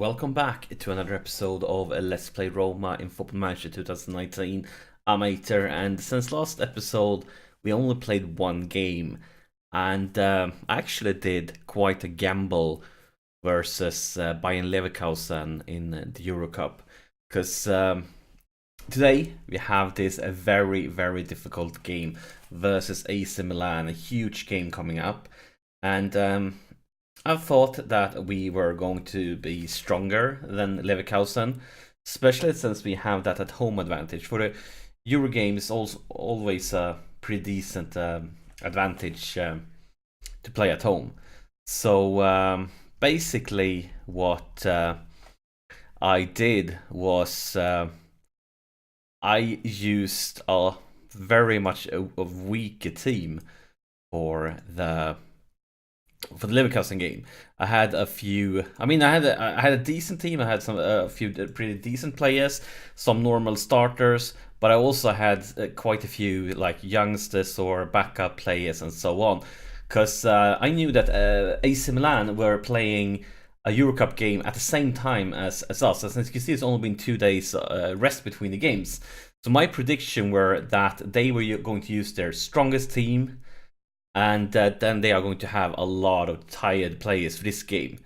Welcome back to another episode of Let's Play Roma in Football Manager 2019. I'm Ater, and since last episode we only played one game, and I actually did quite a gamble versus Bayern Leverkusen in the Euro Cup, because today we have this a very difficult game versus AC Milan, a huge game coming up, and I thought that we were going to be stronger than Leverkusen, especially since we have that at home advantage. For the Euro game, it's also always a pretty decent advantage to play at home. So basically, what I did was I used a very much a weaker team for the Leverkusen game. I had a few. I mean, I had a decent team. I had a few pretty decent players, some normal starters, but I also had quite a few like youngsters or backup players and so on. Because I knew that AC Milan were playing a Euro Cup game at the same time as us. As you can see, it's only been 2 days rest between the games. So my prediction were that they were going to use their strongest team, and then they are going to have a lot of tired players for this game.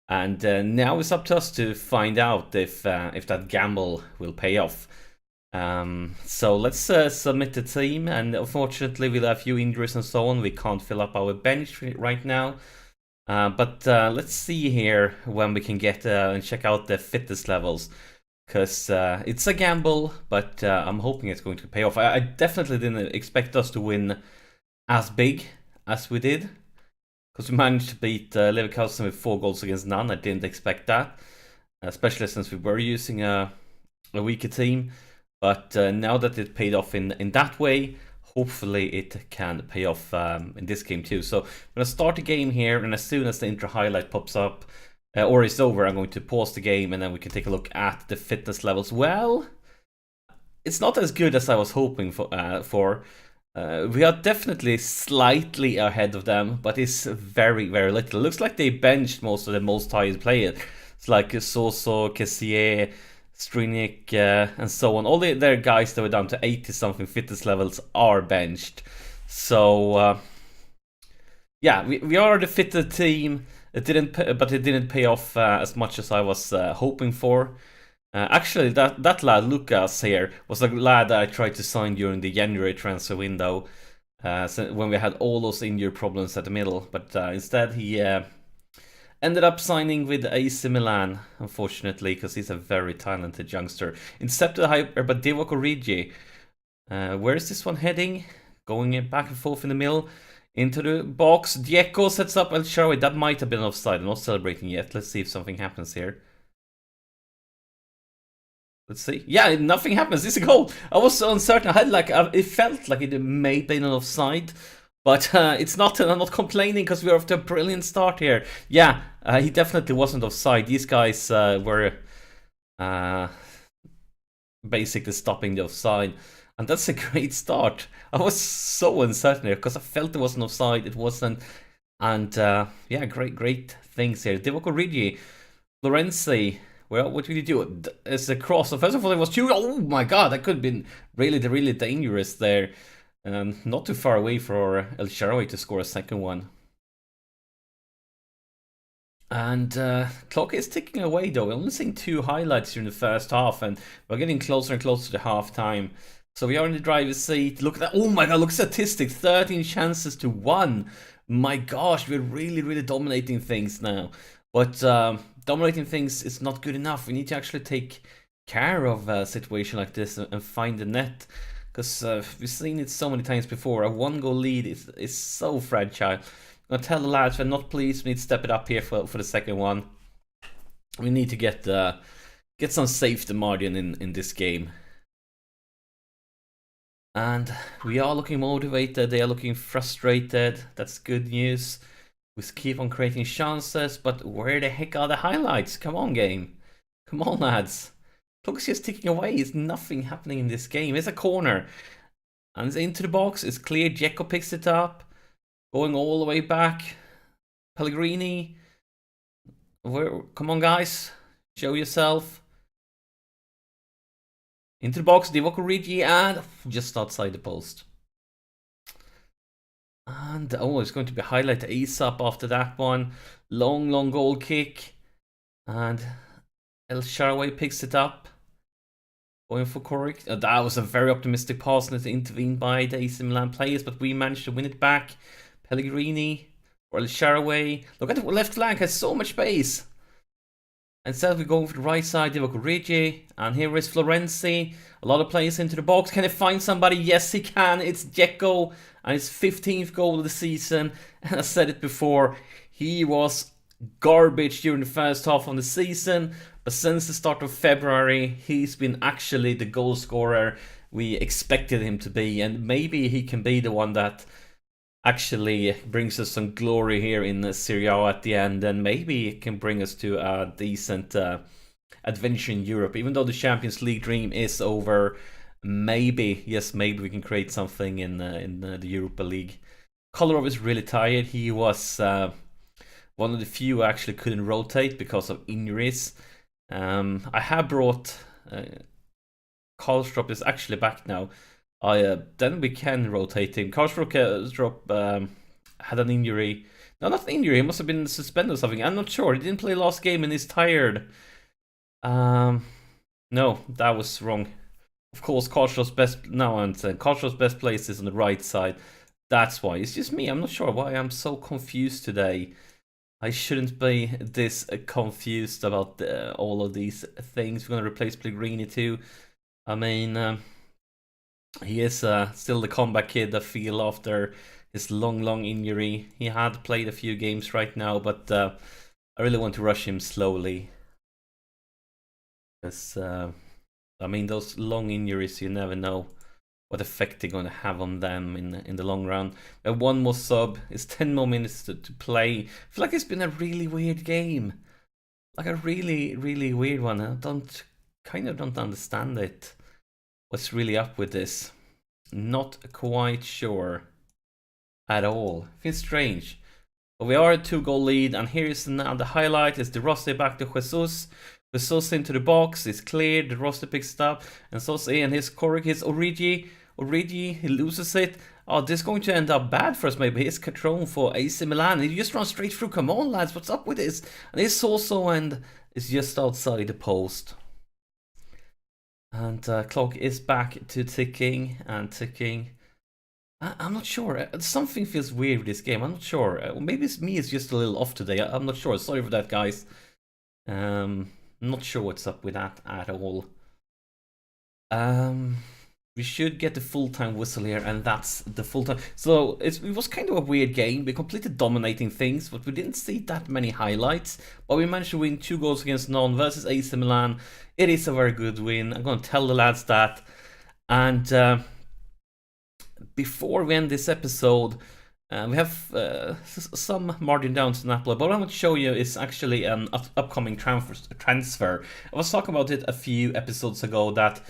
And now it's up to us to find out if that gamble will pay off. So let's submit the team, and unfortunately we'll have a few injuries and so on. We can't fill up our bench right now. But let's see here when we can get and check out the fitness levels. Because it's a gamble, but I'm hoping it's going to pay off. I definitely didn't expect us to win as big as we did, because we managed to beat Leverkusen with 4 goals against none. I didn't expect that, especially since we were using a weaker team. But now that it paid off in that way, hopefully it can pay off in this game too. So I'm going to start the game here, and as soon as the intro highlight pops up, or is over, I'm going to pause the game, and then we can take a look at the fitness levels. Well, it's not as good as I was hoping for. We are definitely slightly ahead of them, but it's very little. It looks like they benched most of the most tired players. It's like Soso, Kessier, Strinic, and so on. All their guys that were down to 80 something fitness levels are benched. So yeah, we are the fitter team. It didn't pay off as much as I was hoping for. Actually, that lad Lucas here was a lad that I tried to sign during the January transfer window, when we had all those injury problems at the middle. But instead, he ended up signing with AC Milan, unfortunately, because he's a very talented youngster. Intercepted hyper, but Divock Origi. Where is this one heading? Going back and forth in the middle. Into the box. Dieko sets up El Shaarawy. That might have been offside. I'm not celebrating yet. Let's see if something happens here. Let's see. Yeah, nothing happens. It's a goal. I was so uncertain. I had it felt like it may have been an offside, but it's not. I'm not complaining because we're off to a brilliant start here. Yeah, he definitely wasn't offside. These guys were basically stopping the offside, and that's a great start. I was so uncertain here because I felt it wasn't offside. It wasn't, and yeah, great things here. Divock Origi, Florenzi. Well, what did he do? It's a cross. So first of all, it was two. Oh my god, that could have been really dangerous there. Not too far away for El Shaarawy to score a second one. And clock is ticking away though. We're only seeing 2 highlights during the first half, and we're getting closer and closer to half time. So we are in the driver's seat. Look at that. Oh my god, look at statistics. 13 chances to 1. My gosh, we're really dominating things now. But dominating things is not good enough. We need to actually take care of a situation like this and find the net. Because we've seen it so many times before. A 1-goal lead is so fragile. I'm going to tell the lads, we're not pleased. We need to step it up here for the second one. We need to get some safety margin in this game. And we are looking motivated. They are looking frustrated. That's good news. We keep on creating chances, but where the heck are the highlights? Come on, game. Come on, lads. Clock is just ticking away. There's nothing happening in this game. It's a corner. And it's into the box. It's clear. Dzeko picks it up. Going all the way back. Pellegrini. Come on, guys. Show yourself. Into the box, Divock Origi, and just outside the post. And it's going to be highlight ASAP after that one. Long goal kick. And El Shaarawy picks it up. Going for Corrick. That was a very optimistic pass and it's intervened by the AC Milan players, but we managed to win it back. Pellegrini or El Shaarawy. Look at the left flank, has so much space. Instead we're going for the right side, Divock Origi, and here is Florenzi. A lot of players into the box. Can he find somebody? Yes, he can. It's Dzeko, and his 15th goal of the season. And I said it before, he was garbage during the first half of the season, but since the start of February, he's been actually the goal scorer we expected him to be, and maybe he can be the one that actually brings us some glory here in the Serie A at the end, and maybe it can bring us to a decent adventure in Europe. Even though the Champions League dream is over, maybe we can create something in the Europa League. Kolarov is really tired. He was one of the few who actually couldn't rotate because of injuries. I have brought Karlstrup is actually back now. Then we can rotate him. Karlstrup had an injury. No, not an injury. He must have been suspended or something. I'm not sure. He didn't play last game and he's tired. No, that was wrong. Of course, Karlstrup's best place is on the right side. That's why. It's just me. I'm not sure why I'm so confused today. I shouldn't be this confused about all of these things. We're going to replace Pellegrini too. I mean, he is still the comeback kid, I feel, after his long injury. He had played a few games right now, but I really want to rush him slowly. Because, I mean, those long injuries, you never know what effect they're going to have on them in the long run. One more sub. It's 10 more minutes to play. I feel like it's been a really weird game. Like a really weird one. I kind of don't understand it. What's really up with this? Not quite sure at all. Feels strange. But we are a 2-goal lead, and here's now the highlight. Is De Rossi back to Jesus. Jesus into the box. It's cleared. De Rossi picks it up. And Sosi and his Corrick, his Origi, he loses it. Oh, this is going to end up bad for us maybe. Here's Catrone for AC Milan. He just runs straight through. Come on, lads. What's up with this? And it's also, and it's just outside the post. And clock is back to ticking and ticking. I'm not sure. Something feels weird with this game. I'm not sure. Maybe it's me. It's just a little off today. I'm not sure. Sorry for that, guys. Not sure what's up with that at all. We should get the full-time whistle here, and that's the full-time. So it was kind of a weird game. We completed dominating things, but we didn't see that many highlights. But we managed to win 2 goals against none versus AC Milan. It is a very good win. I'm going to tell the lads that. And before we end this episode, we have some margin down to Napoli, but what I'm going to show you is actually an upcoming transfer. I was talking about it a few episodes ago that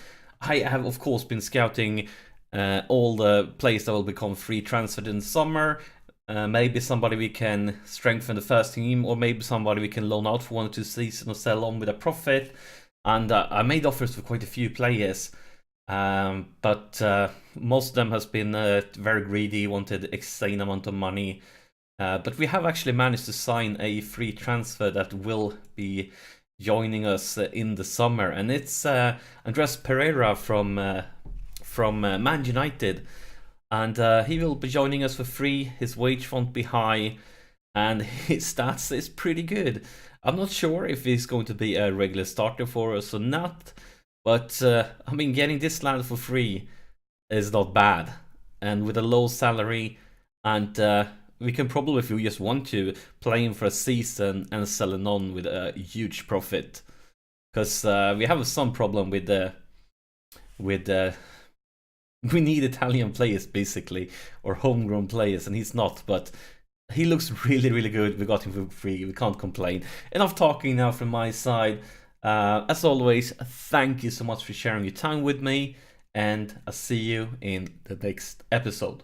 I have, of course, been scouting all the players that will become free transferred in the summer. Maybe somebody we can strengthen the first team, or maybe somebody we can loan out for 1 or 2 seasons or sell on with a profit. And I made offers for quite a few players. But most of them has been very greedy, wanted insane amount of money. But we have actually managed to sign a free transfer that will be joining us in the summer, and it's Andres Pereira from Man United, and he will be joining us for free. His wage won't be high, and his stats is pretty good. I'm not sure if he's going to be a regular starter for us or not. But, I mean, getting this lad for free is not bad. And with a low salary, and we can probably, if we just want to, play him for a season and sell him on with a huge profit. Because we have some problem with we need Italian players, basically, or homegrown players, and he's not. But he looks really good. We got him for free. We can't complain. Enough talking now from my side. As always, thank you so much for sharing your time with me, and I'll see you in the next episode.